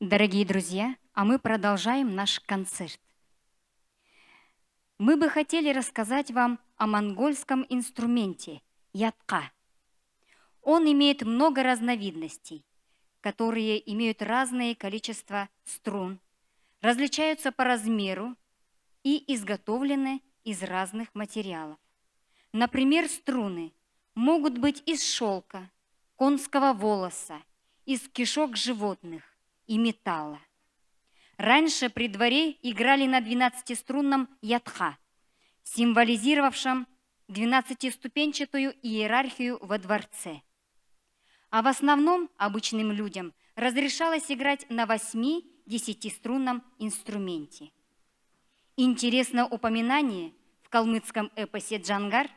Дорогие друзья, а мы продолжаем наш концерт. Мы бы хотели рассказать вам о монгольском инструменте ятка. Он имеет много разновидностей, которые имеют разное количество струн, различаются по размеру и изготовлены из разных материалов. Например, струны могут быть из шелка, конского волоса, из кишок животных и металла. Раньше при дворе играли на 12-струнном ятха, символизировавшем 12-ступенчатую иерархию во дворце. А в основном обычным людям разрешалось играть на 8-10-струнном инструменте. Интересно упоминание в калмыцком эпосе «Джангар»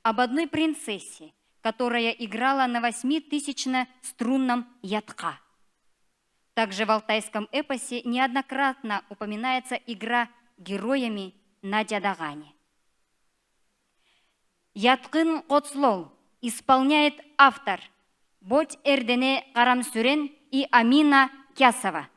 об одной принцессе, которая играла на 8000-струнном ятха. Также в алтайском эпосе неоднократно упоминается игра героями на дядагане. Яткын Коцлол исполняет автор Бодь Эрдене Карамсүрен и Амина Кясова.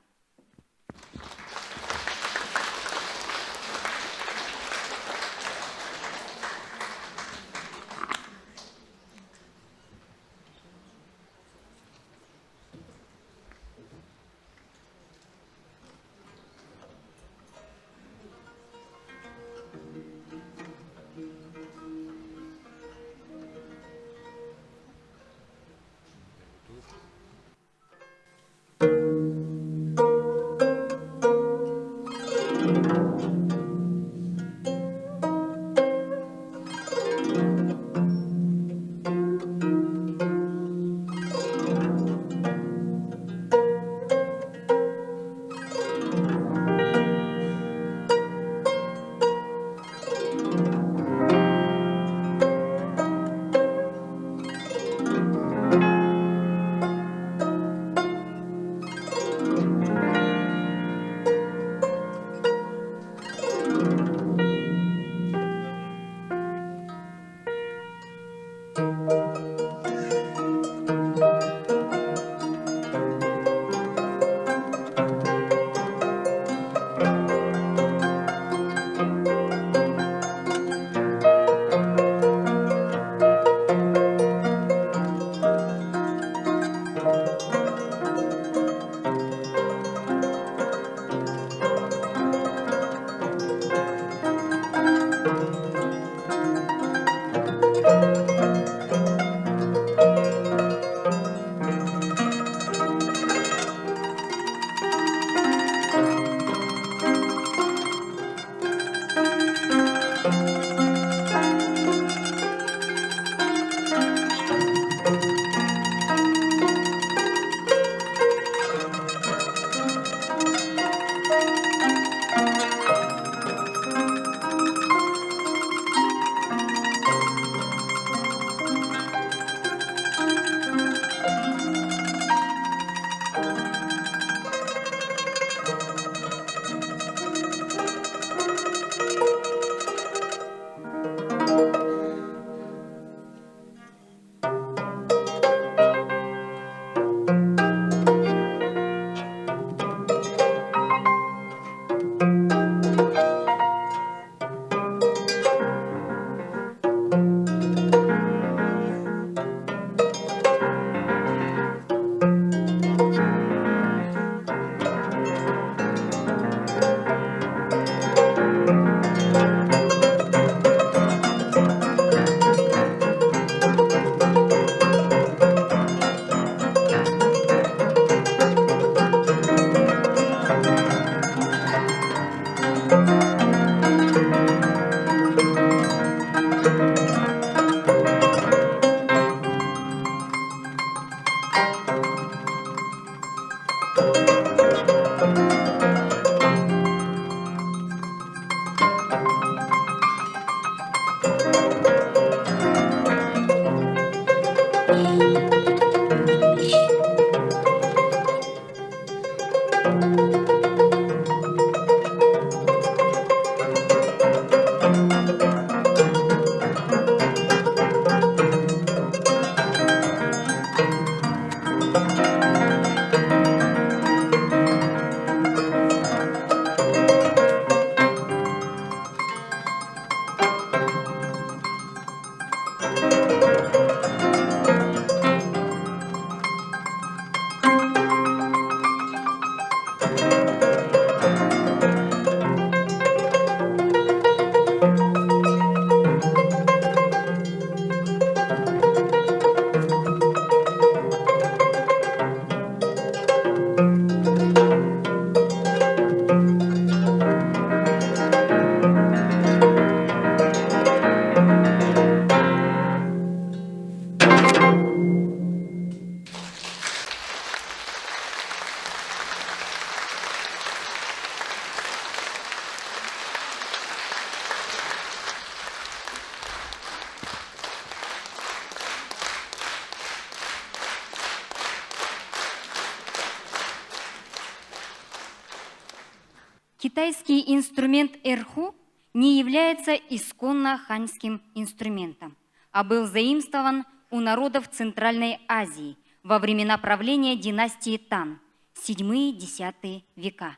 Китайский инструмент эрху не является исконно ханьским инструментом, а был заимствован у народов Центральной Азии во времена правления династии Тан, 7-10 века.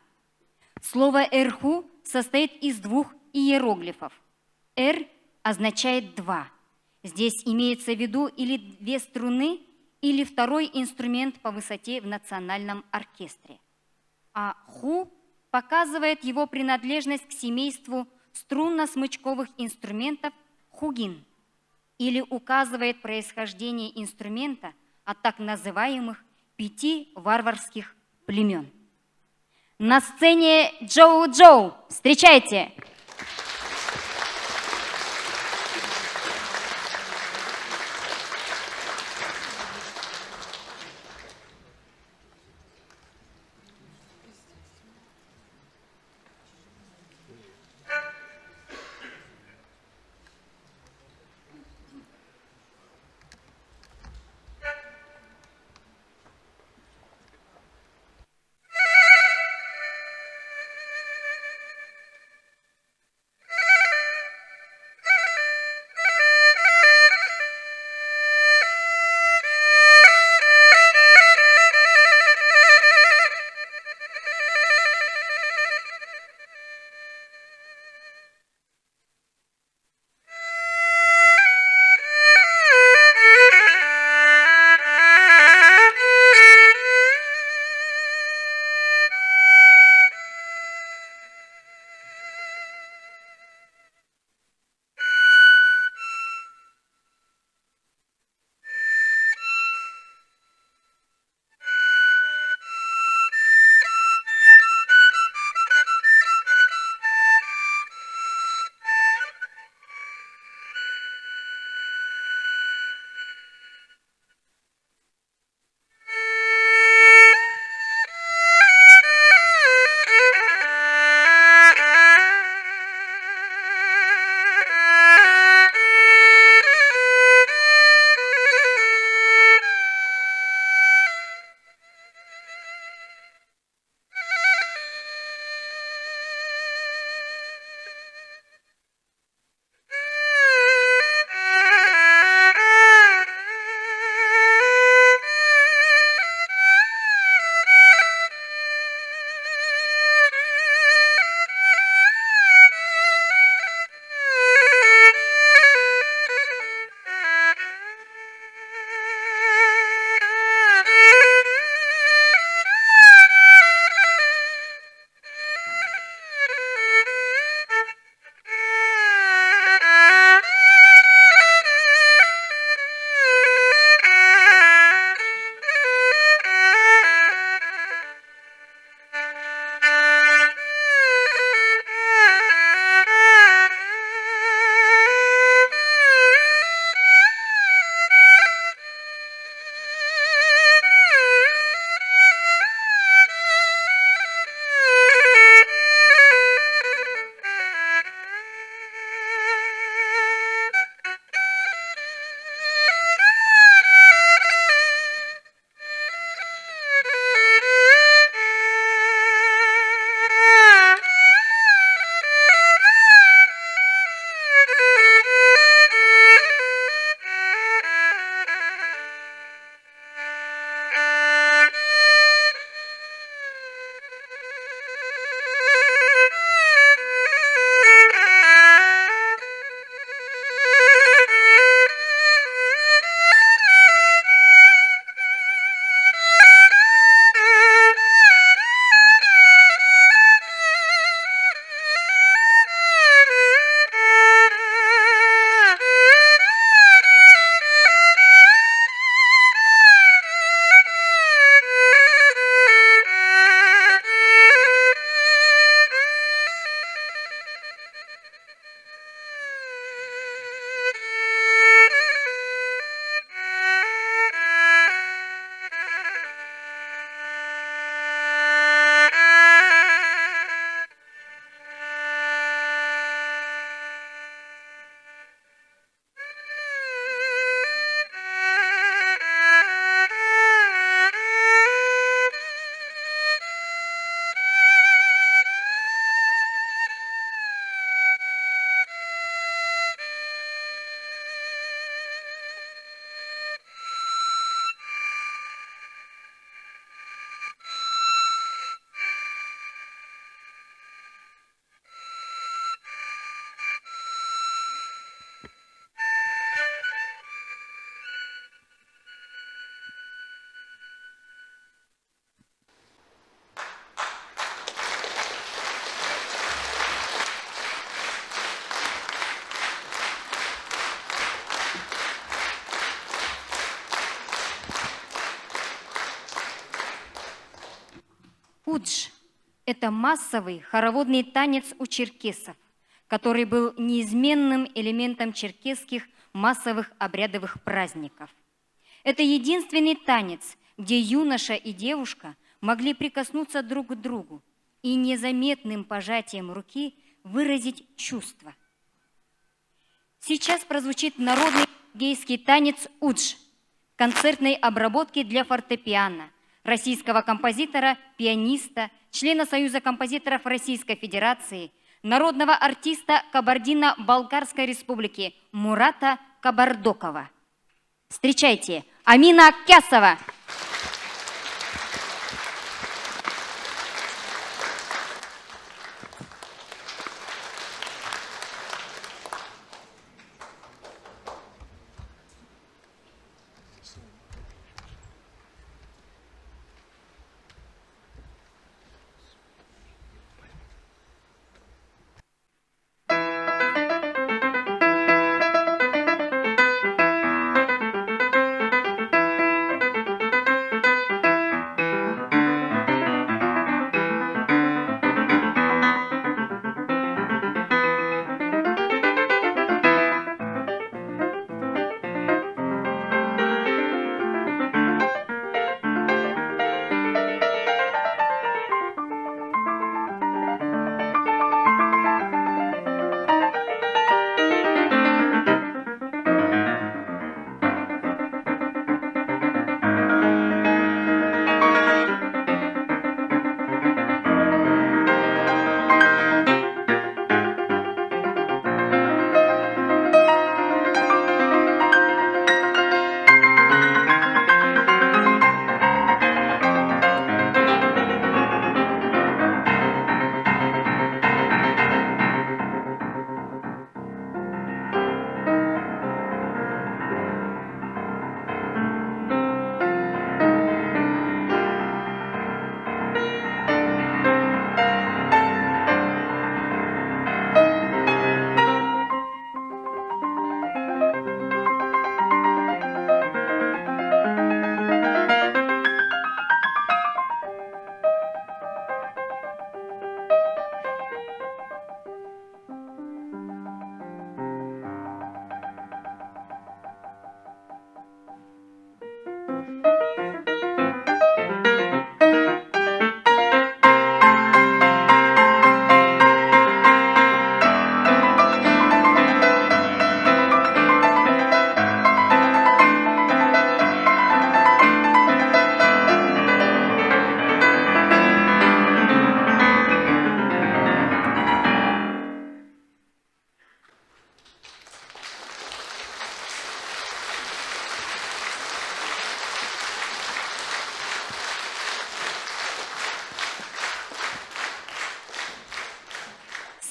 Слово эрху состоит из двух иероглифов. Эр означает «два». Здесь имеется в виду или две струны, или второй инструмент по высоте в национальном оркестре. А ху показывает его принадлежность к семейству струнно-смычковых инструментов хугин или указывает происхождение инструмента от так называемых 5 варварских племен. На сцене Джоу-Джоу. Встречайте! Удж – это массовый хороводный танец у черкесов, который был неизменным элементом черкесских массовых обрядовых праздников. Это единственный танец, где юноша и девушка могли прикоснуться друг к другу и незаметным пожатием руки выразить чувства. Сейчас прозвучит народный гейский танец «Удж» концертной обработки для фортепиано российского композитора, пианиста, члена Союза композиторов Российской Федерации, народного артиста Кабардино-Балкарской Республики Мурата Кабардокова. Встречайте, Амина Кясова!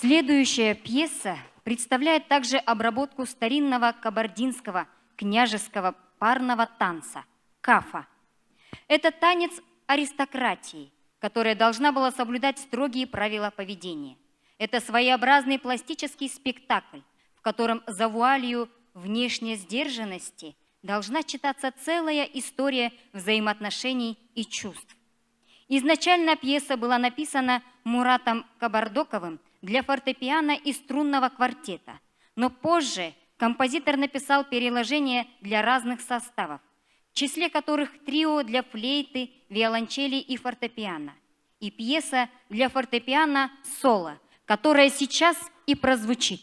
Следующая пьеса представляет также обработку старинного кабардинского княжеского парного танца «Кафа». Это танец аристократии, которая должна была соблюдать строгие правила поведения. Это своеобразный пластический спектакль, в котором за вуалью внешней сдержанности должна читаться целая история взаимоотношений и чувств. Изначально пьеса была написана Муратом Кабардоковым для фортепиано и струнного квартета, но позже композитор написал переложение для разных составов, в числе которых трио для флейты, виолончели и фортепиано, и пьеса для фортепиано соло, которая сейчас и прозвучит.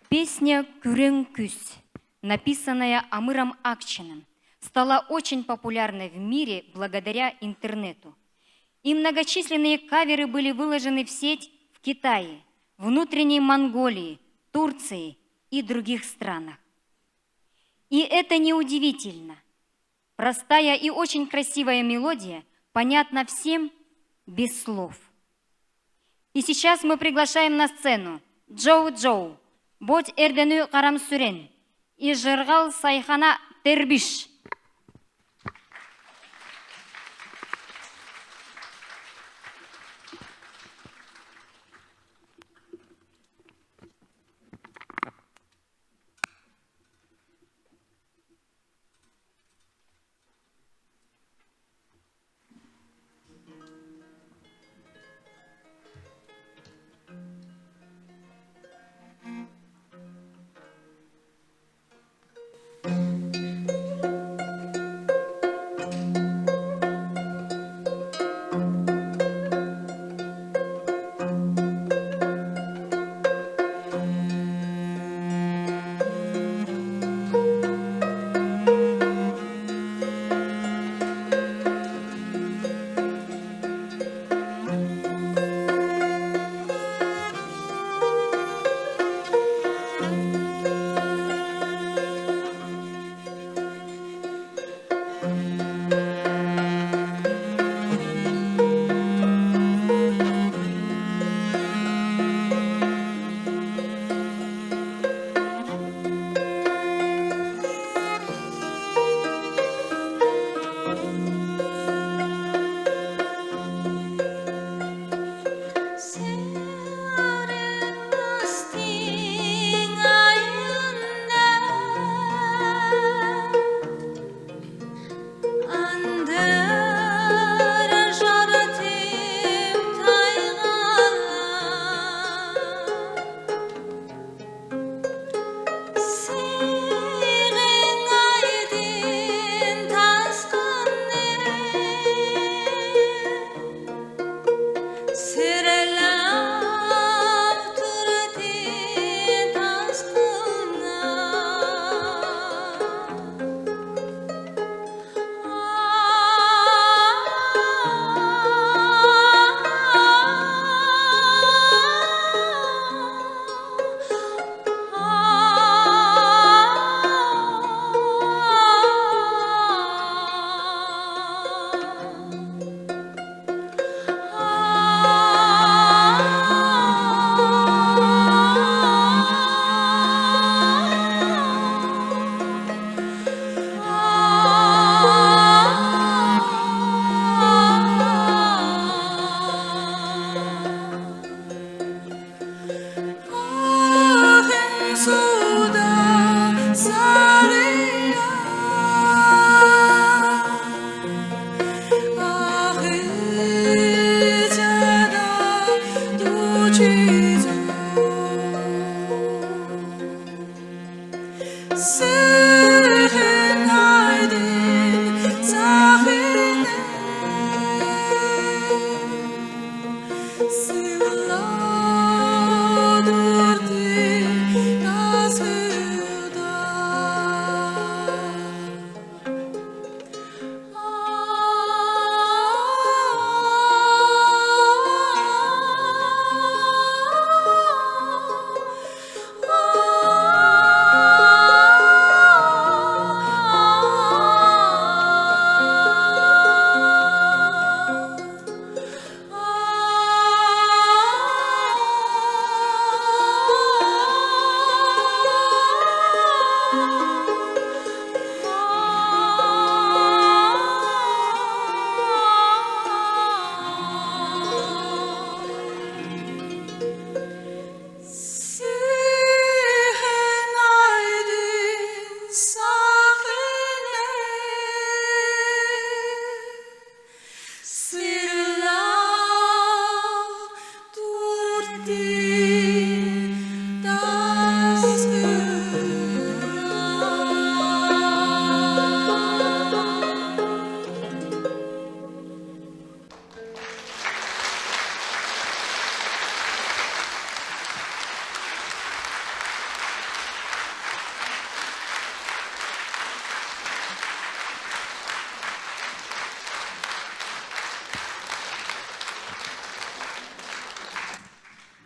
Песня «Күрең күз», написанная Амыром Акчиным, стала очень популярной в мире благодаря интернету. И многочисленные каверы были выложены в сеть в Китае, внутренней Монголии, Турции и других странах. И это неудивительно. Простая и очень красивая мелодия понятна всем без слов. И сейчас мы приглашаем на сцену Джоу-Джоу, Бот Эрденю Карамсурен и Жыргал Сайхана Тербиш.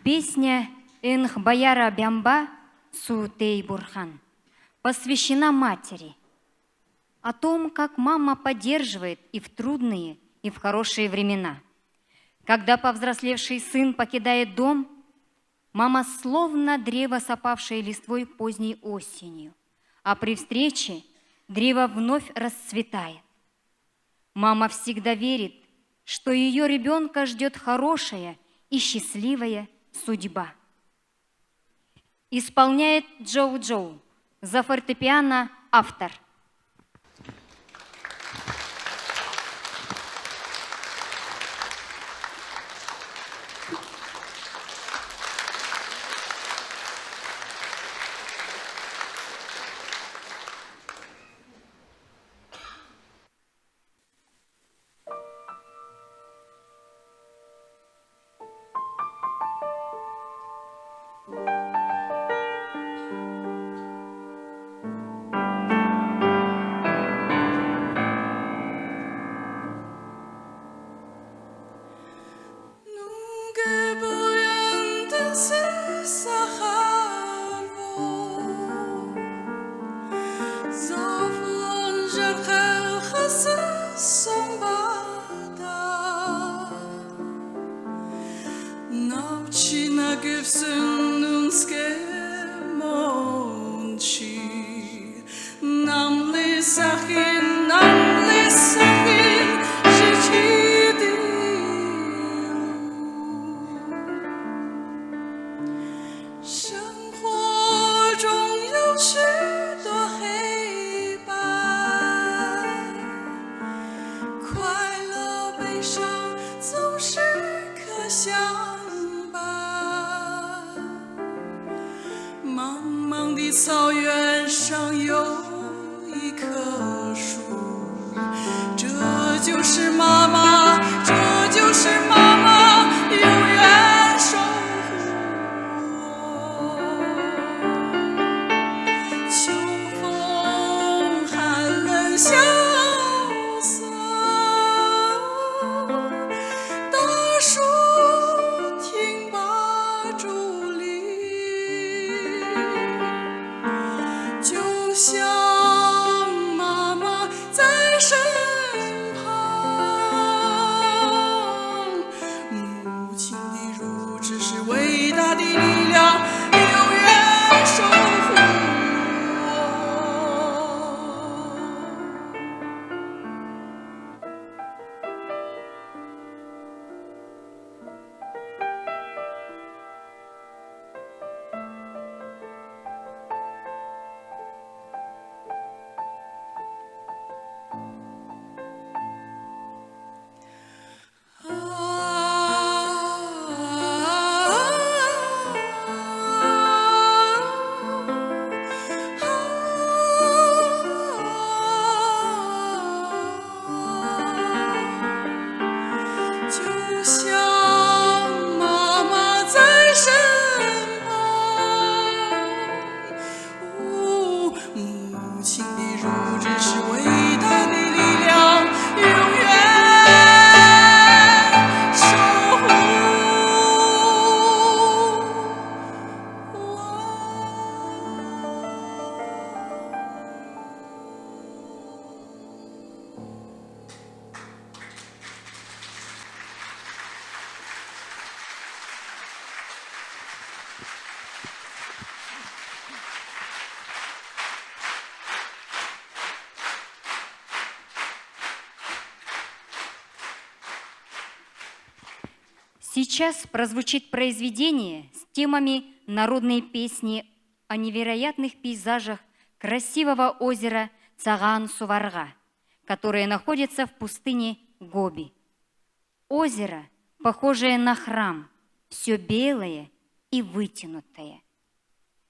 Песня «Энх Баяра Бямба Сутей Бурхан» посвящена матери, о том, как мама поддерживает и в трудные, и в хорошие времена. Когда повзрослевший сын покидает дом, мама словно древо с опавшей листвой поздней осенью, а при встрече древо вновь расцветает. Мама всегда верит, что ее ребенка ждет хорошая и счастливая судьба. Исполняет Джоу-Джоу, за фортепиано автор. Сейчас прозвучит произведение с темами народной песни о невероятных пейзажах красивого озера Цагаан-Суварга, которое находится в пустыне Гоби. Озеро, похожее на храм, все белое и вытянутое.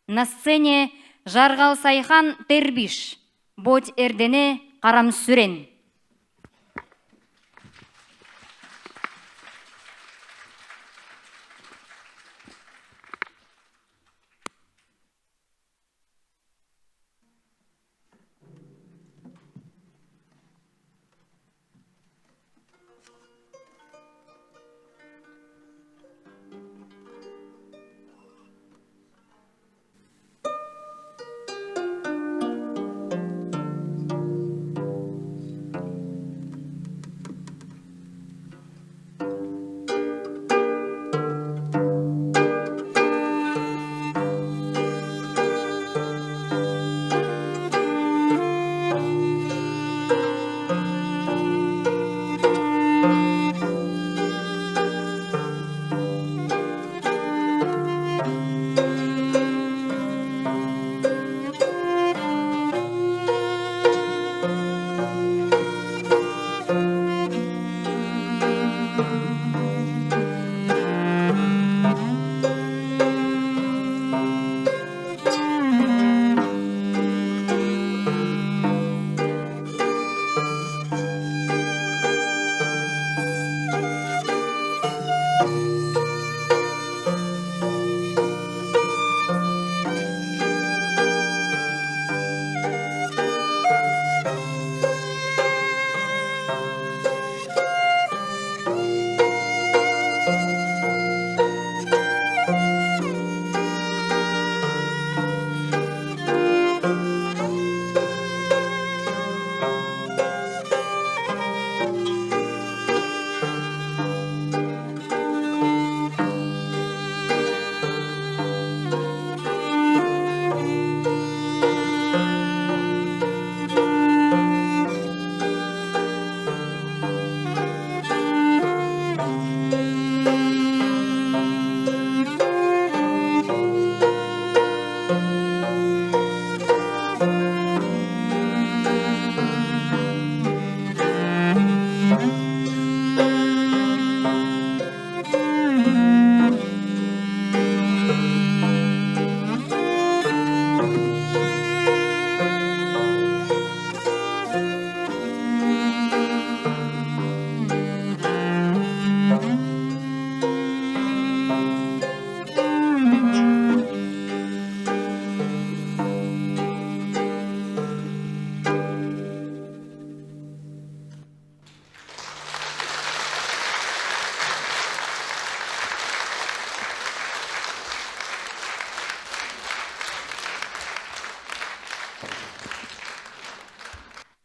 На сцене Жаргал Сайхан Тербиш, Бодь Эрдене Карамсүрен.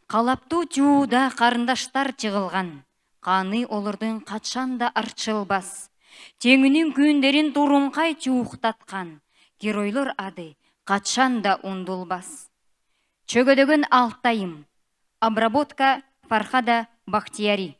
Қалапту жууда қарындаштар жығылған, қаны олырдың қатшанда арчылбас. Теңінің күндерін турумқай чуықтатқан, геройлар ады қатшанда ундулбас. Чөгөдөгөн Алтайым. Обработка Фархада Бахтияри.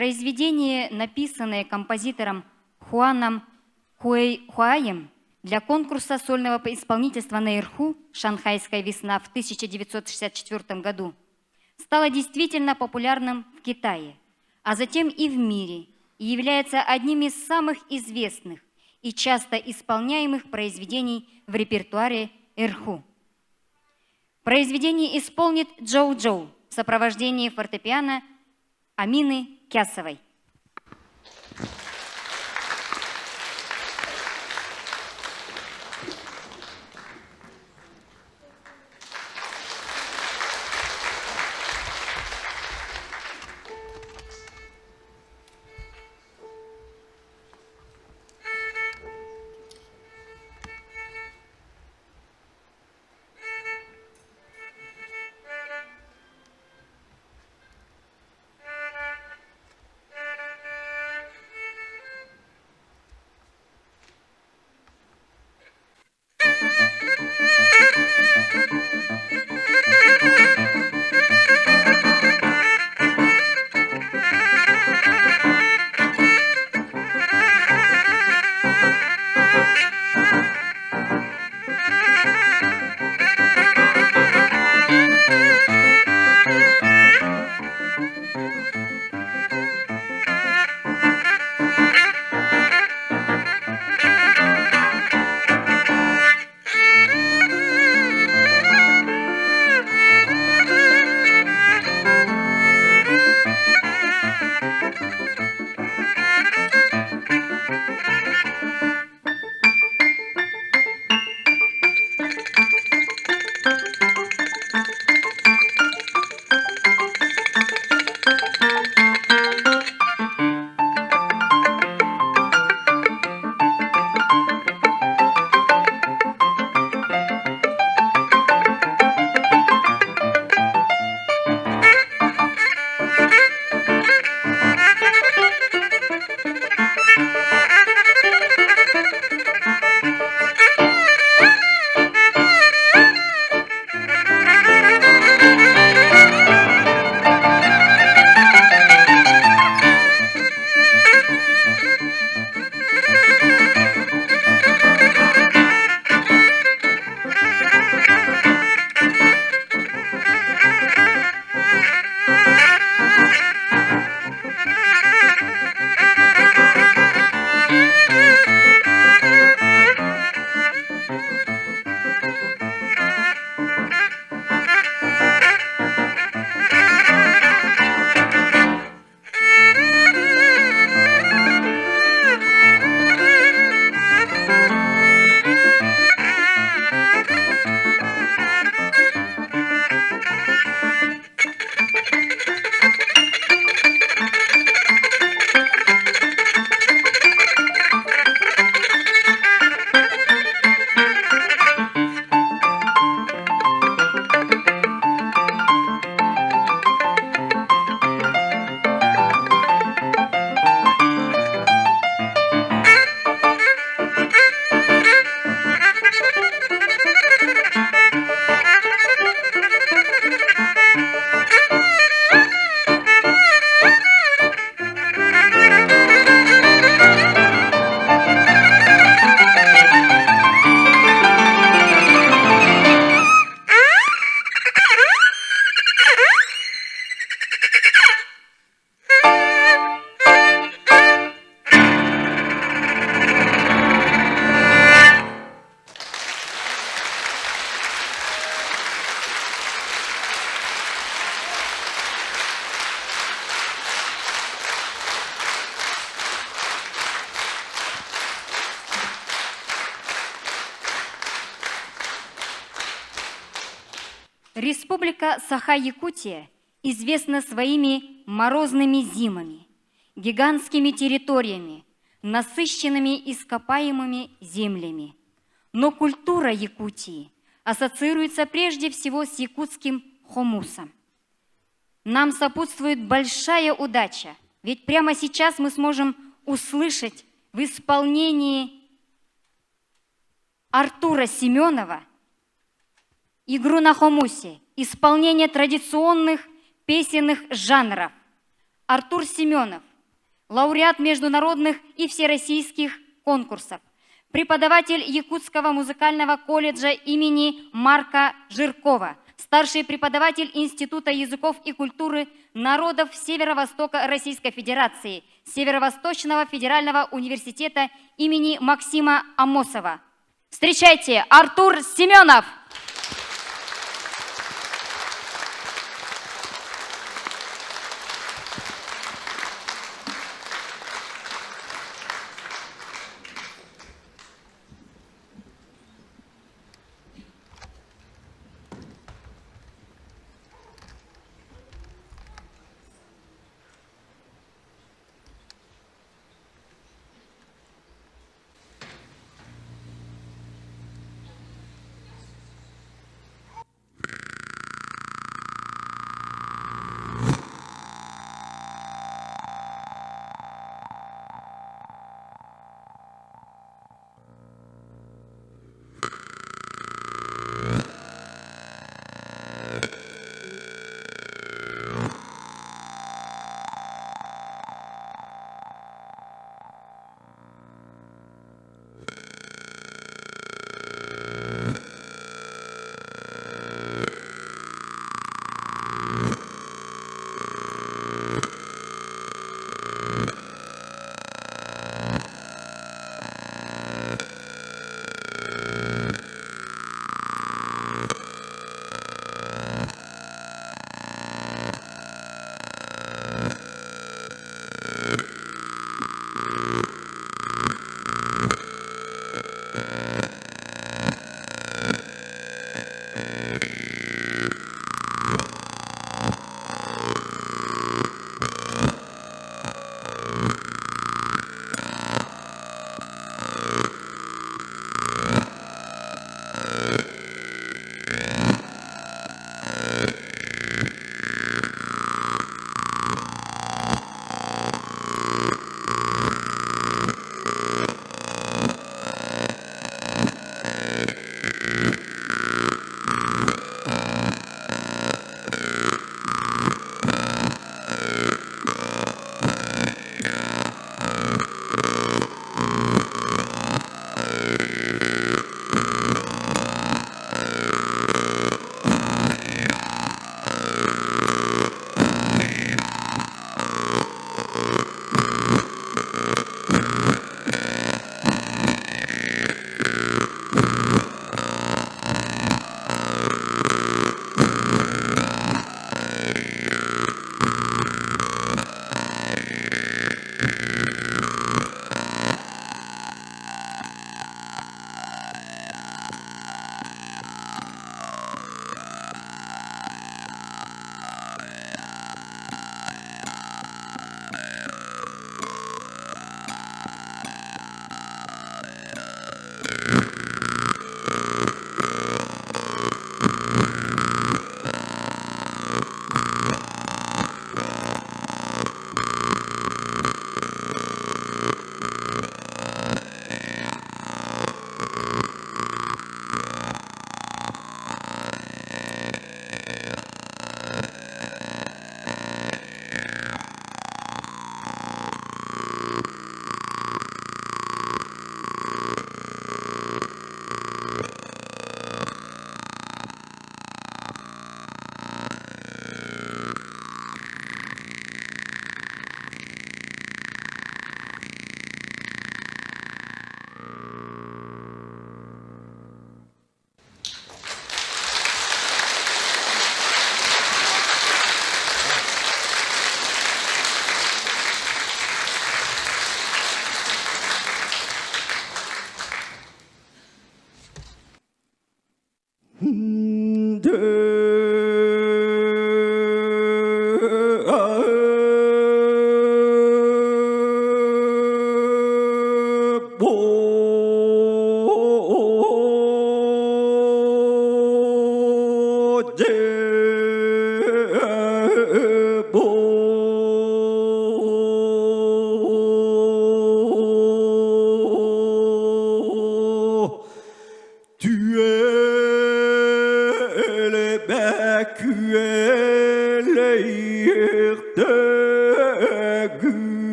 Произведение, написанное композитором Хуаном Хуаем для конкурса сольного исполнительства на Эрху «Шанхайская весна» в 1964 году, стало действительно популярным в Китае, а затем и в мире, и является одним из самых известных и часто исполняемых произведений в репертуаре Эрху. Произведение исполнит Джоу-Джоу в сопровождении фортепиано Амины Кясовой. Республика Саха-Якутия известна своими морозными зимами, гигантскими территориями, насыщенными ископаемыми землями. Но культура Якутии ассоциируется прежде всего с якутским хомусом. Нам сопутствует большая удача, ведь прямо сейчас мы сможем услышать в исполнении Артура Семенова игру на хомусе, исполнение традиционных песенных жанров. Артур Семенов, лауреат международных и всероссийских конкурсов, преподаватель Якутского музыкального колледжа имени Марка Жиркова, старший преподаватель Института языков и культуры народов Северо-Востока Российской Федерации, Северо-Восточного федерального университета имени Максима Амосова. Встречайте, Артур Семенов!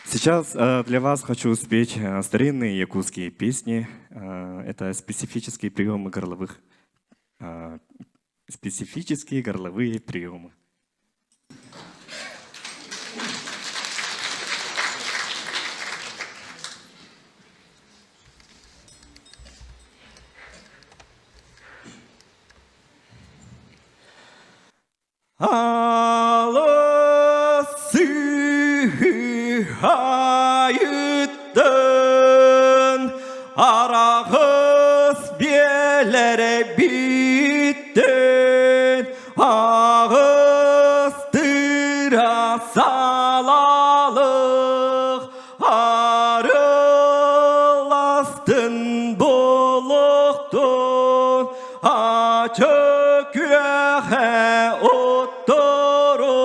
Сейчас для вас хочу спеть старинные якутские песни. Это специфические приемы горловых, специфические горловые приемы. Ayıttın arağız belere bittin ağızdıra salalıq arılastın buluqtun açık göğe oturum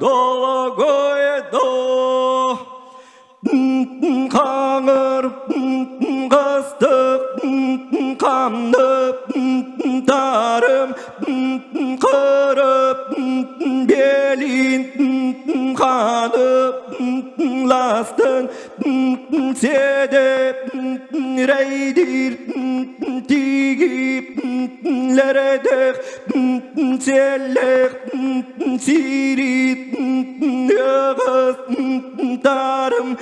dolu koydu kanır kıstık kanıp tarım kırıp belin kanıp lastın sedep reydir tigip leredek sellek sirit yağız tarım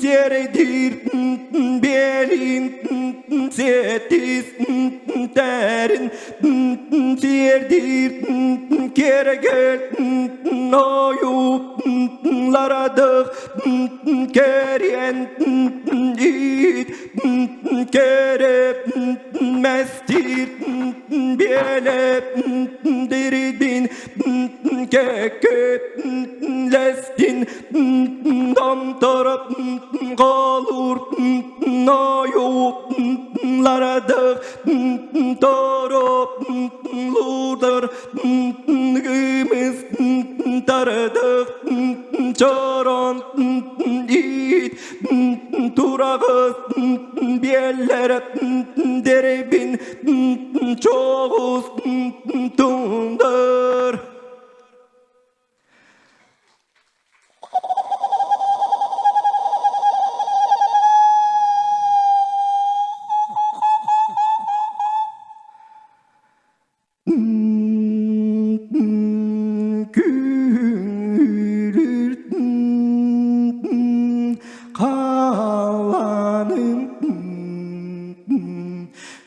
serdir belin setiz terin serdir keregel oyup laradık keren it kerep mestir belep diridin kekep lestin dam tarap kalur oyup laradık tarap ludur gümüz taradık çoron it turağız bellere derebin çoğuz tundur.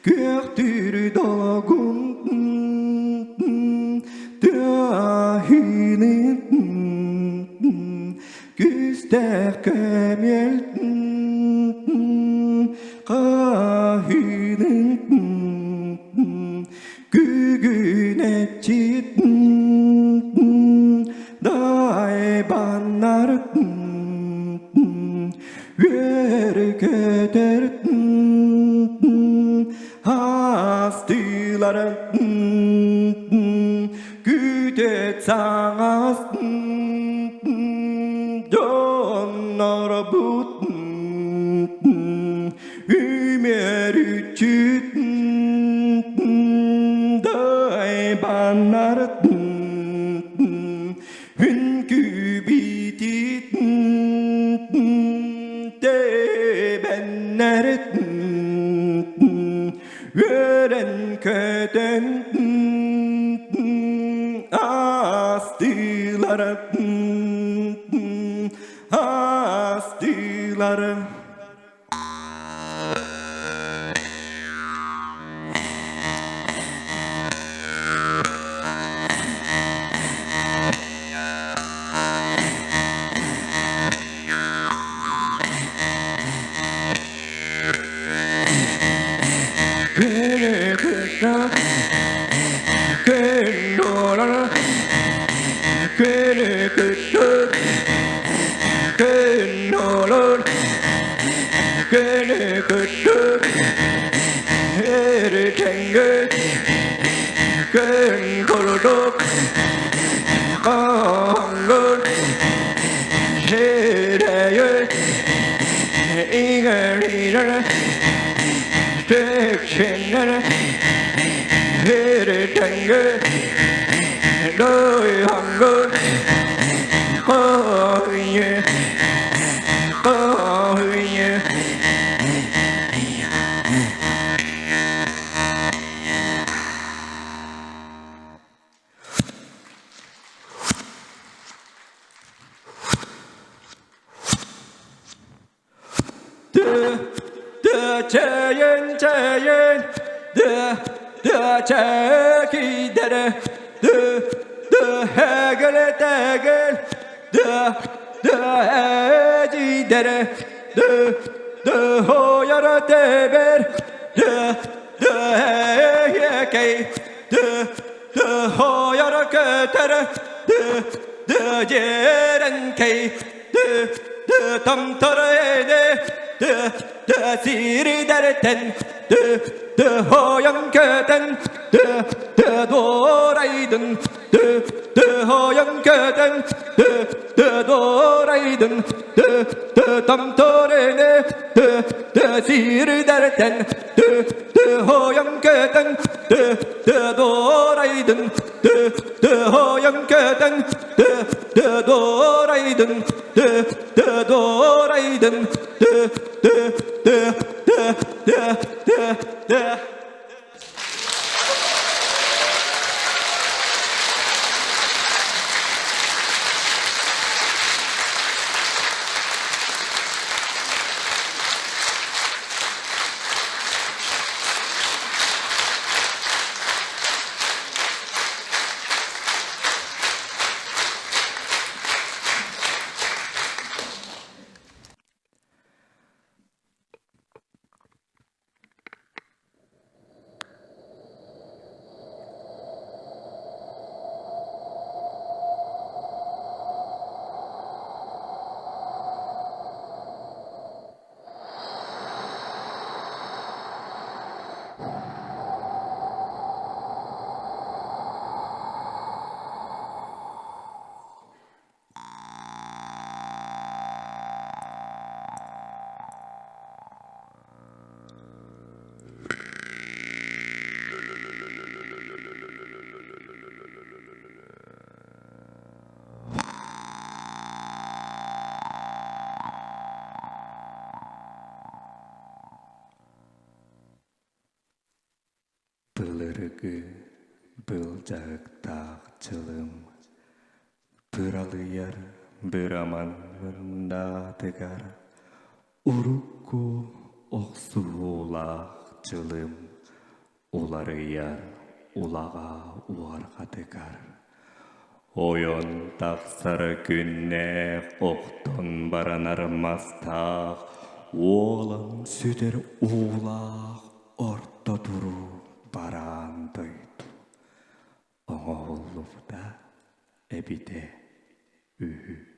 Göktür dolgun kemel kahinin gügüne çit day banlar ver keder hastiların güdet sağas donlara but ümerüçüt day banlar hünkü bitit de benler gören köden astılara astılara Kere kısa Kere dolar Kere kısa Kere dolar Kere kısa Kere tenge Kere korodok Kahangır Şereye İgerilere Tekşenlere Heri tenge Doi hangır Kahıye Kahıye Çeyen çeyen de çekidere de hegele tegel de ecidere de hoyara teber de yekey de hoyara kötere de ceren key de tam tarayede de siri derten de hoyan köten de doğraydın de hoyan köten de doğraydın de tam torene de siri derten de hoyan köten de doğraydın de hoyan köten de doğraydın de doğraydın de Pılırgı bılcak dağçılım Pıralıyar bir aman vırmda tegar Urukku oksu ulağçılım Uları yar ulağa uarga tegar Oyon taksarı günne okton baranarmastaq, oğlan süder oğlaq orta duru barandaydı. Oğulluqda ebide ühü.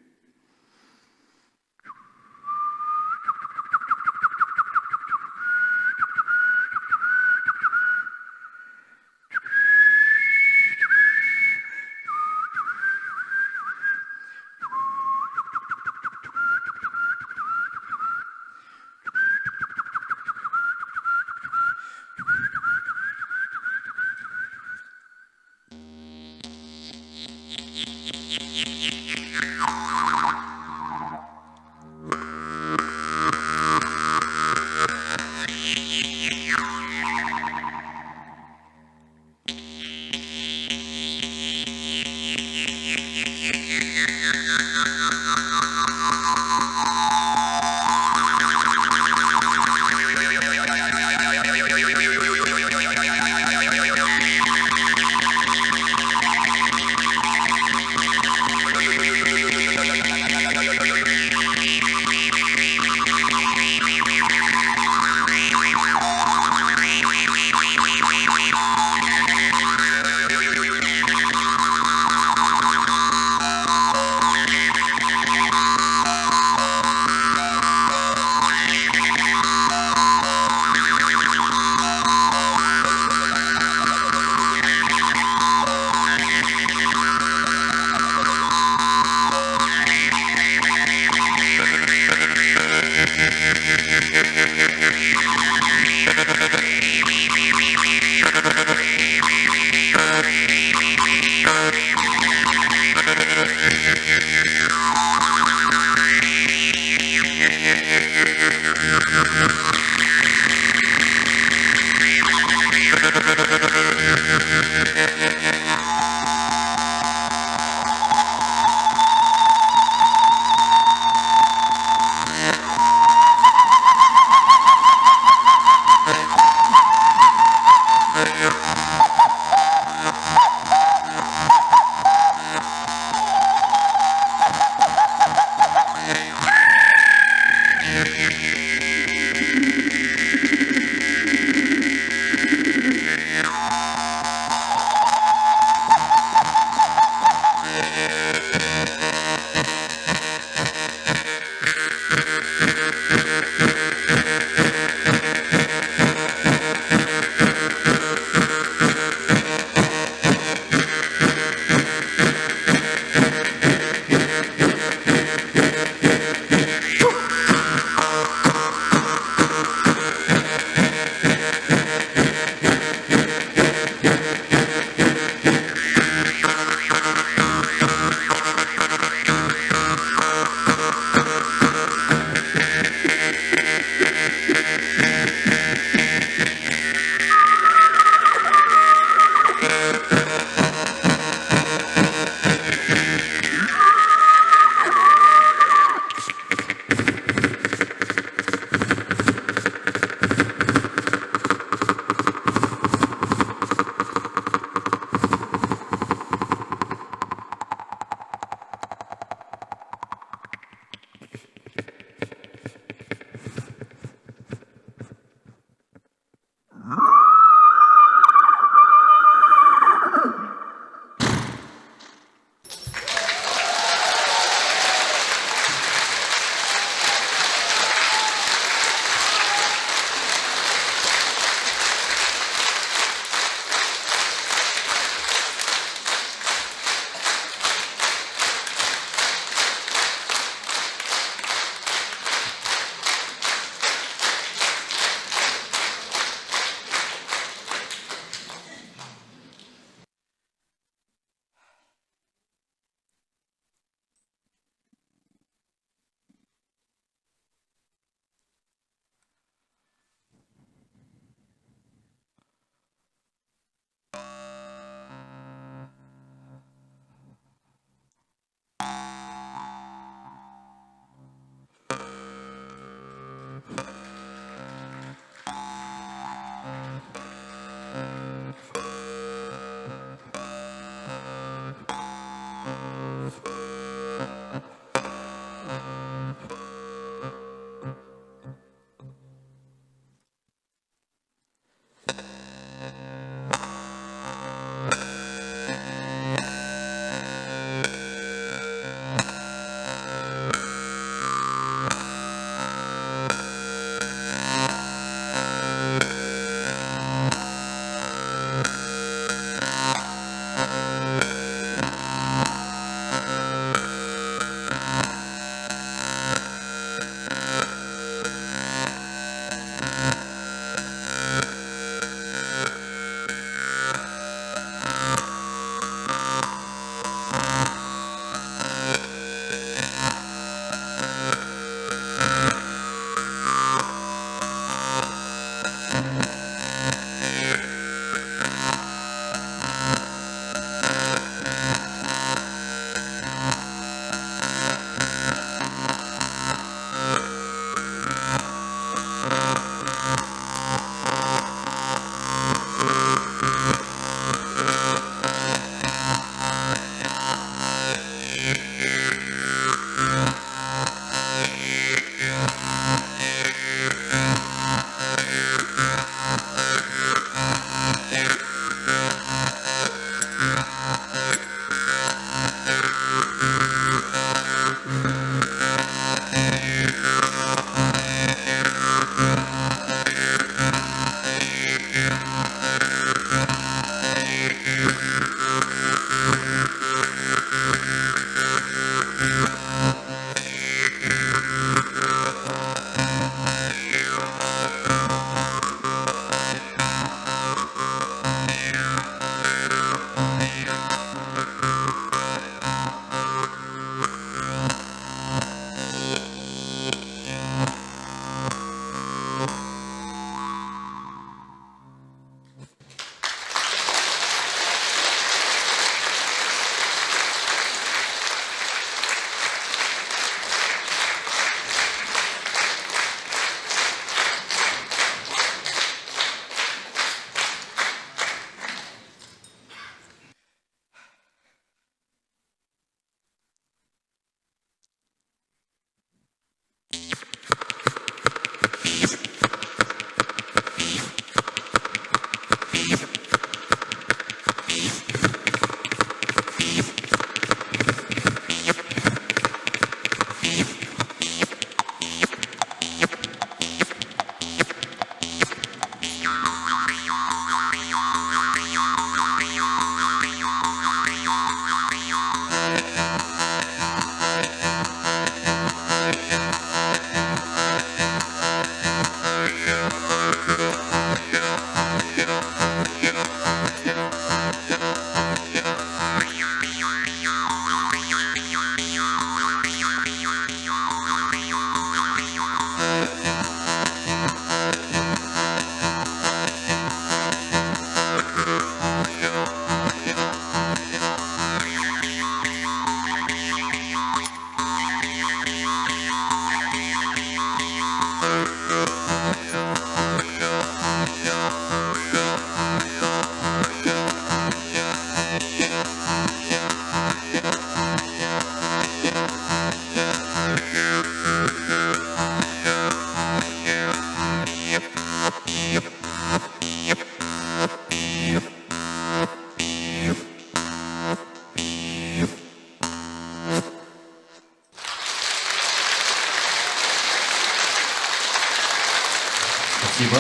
Спасибо.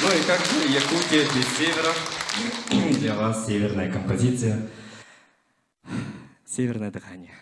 Ну и как же Якутия без севера? Для вас северная композиция. Северное дыхание.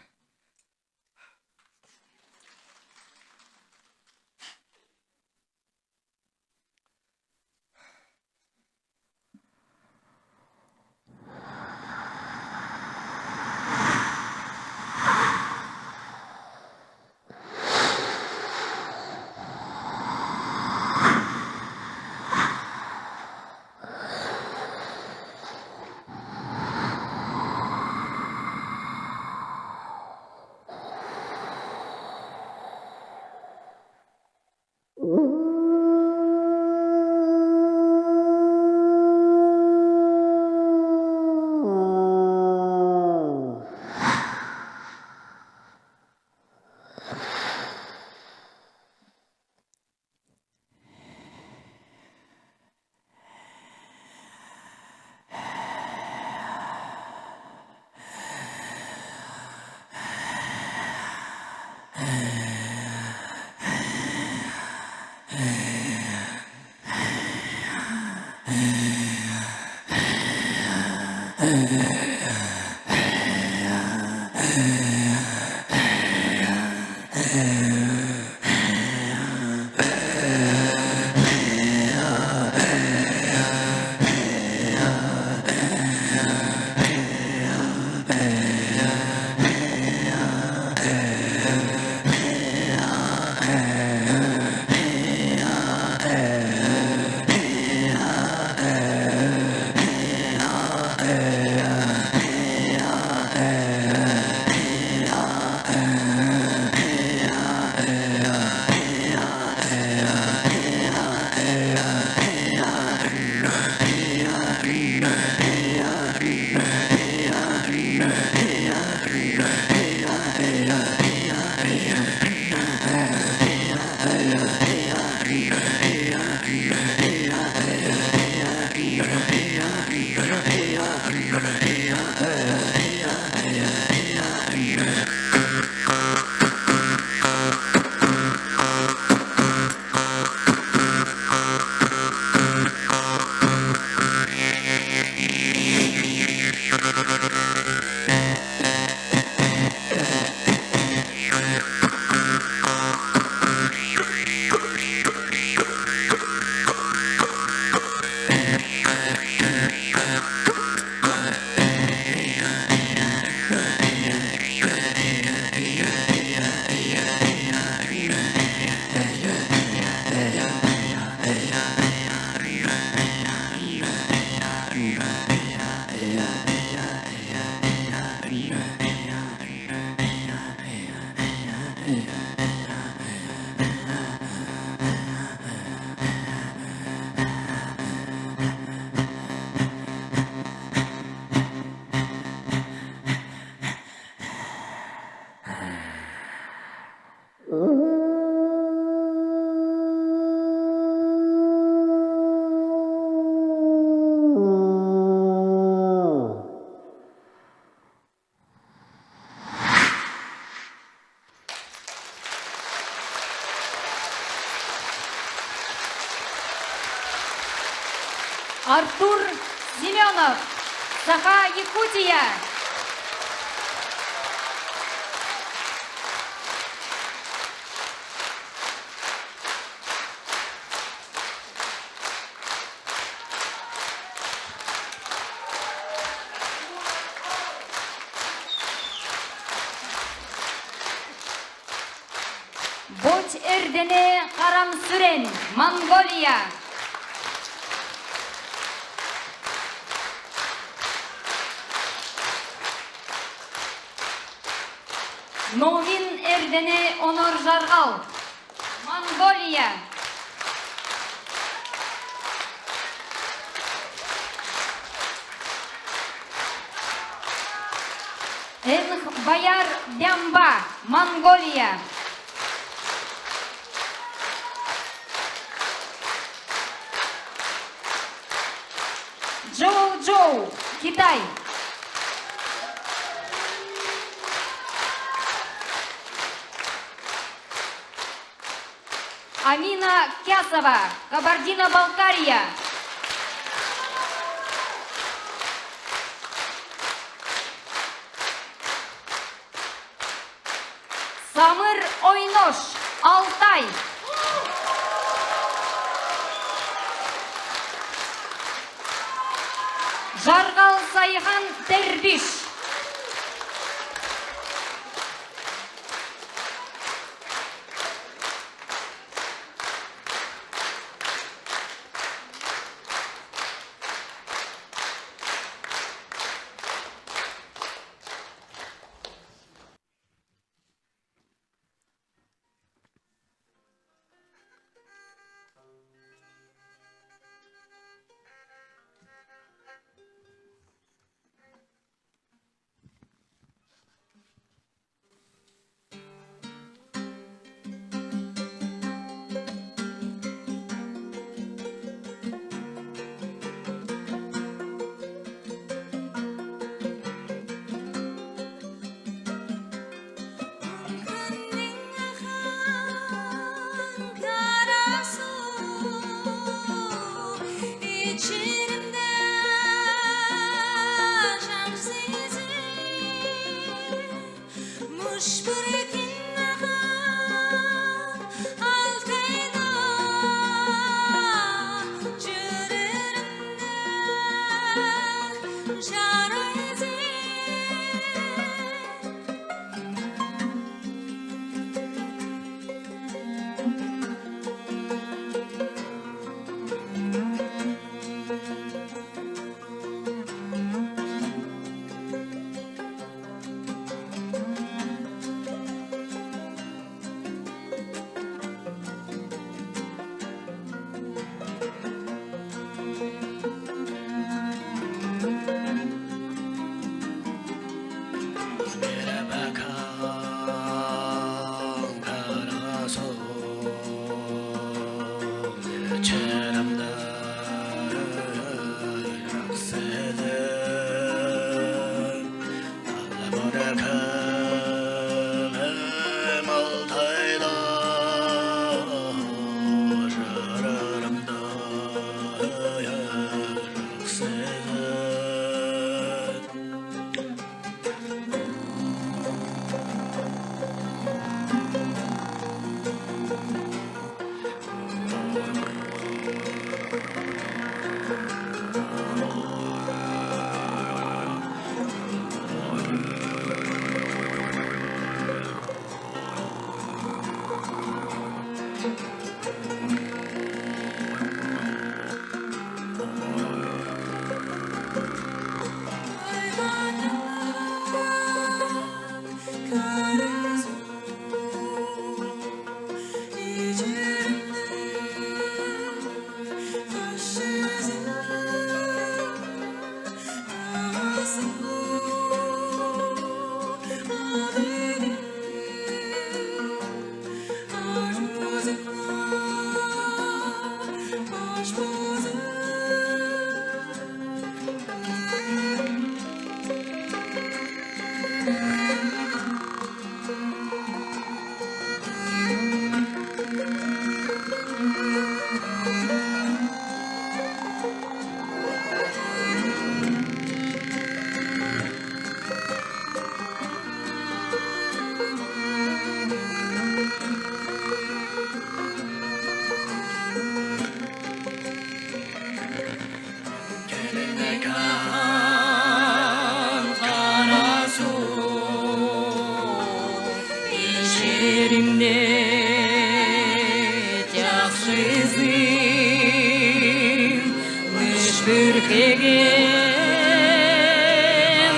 Артур Семенов, Саха-Якутия. Боч Эрдене Карамсүрен, Монголия. Новин Эрдене Онор Жаргал, Монголия. Энх Баяр Дямба, Монголия. Джоу, Китай. Амина Кясова, Кабардино-Балкария. Самыр Ойнош, Алтай. Жаргал Сайхан Тербиш. көркеген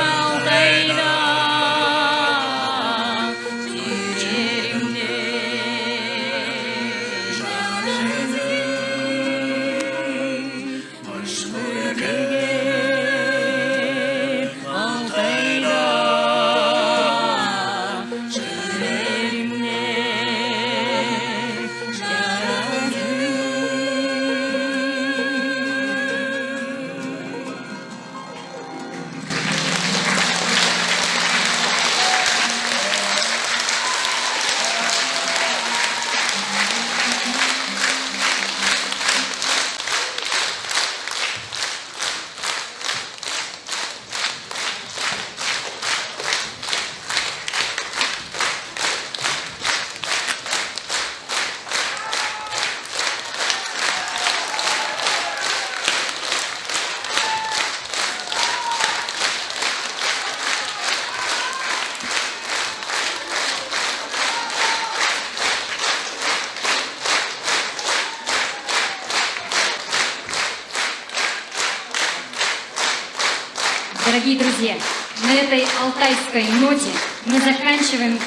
Алтайда жеріңде көркеген Алтайда жеріңде Дорогие друзья, на этой алтайской ноте мы заканчиваем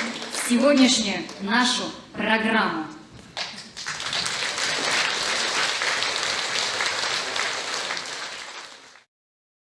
сегодняшнюю нашу программу.